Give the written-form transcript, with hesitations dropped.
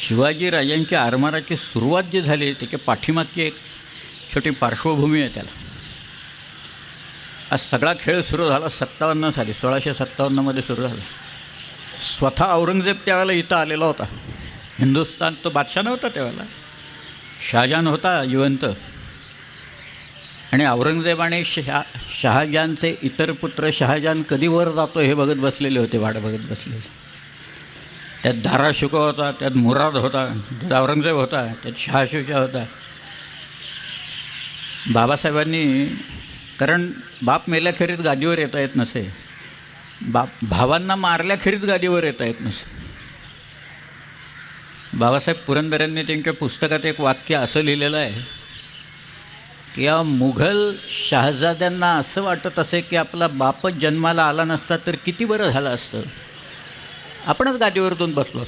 शिवाजीराजांच्या आरमाराची सुरुवात जी झाली त्याच्या पाठीमागची एक छोटी पार्श्वभूमी आहे त्याला. आज सगळा खेळ सुरू झाला 57 साली, 1657मध्ये सुरू झाला. स्वतः औरंगजेब त्यावेळेला इथं आलेला होता. हिंदुस्थान तो बादशाह नव्हता त्यावेळेला, शहाजहान होता जिवंत. आणि औरंगजेब आणि शहाजहानचे इतर पुत्र शहाजहान कधी वर जातो हे बघत बसलेले होते, वाट बघत बसलेले. त्यात धाराशिकोह होता, त्यात मुराद होता, त्यात औरंगजेब होता, त्यात शहाशुजा होता. बाबासाहेबांनी, कारण बाप मेल्याखेरीज गादीवर येता येत नसे, भावांना मारल्याखेरीज गादीवर येता येत नसे. बाबासाहेब पुरंदरेंनी त्यांच्या पुस्तकात एक वाक्य असं लिहिलेलं आहे की या मुघल शहाजाद्यांना असं वाटत असे की आपला बापच जन्माला आला नसता तर किती बरं झालं असतं, आपणच गादीवर बसलो.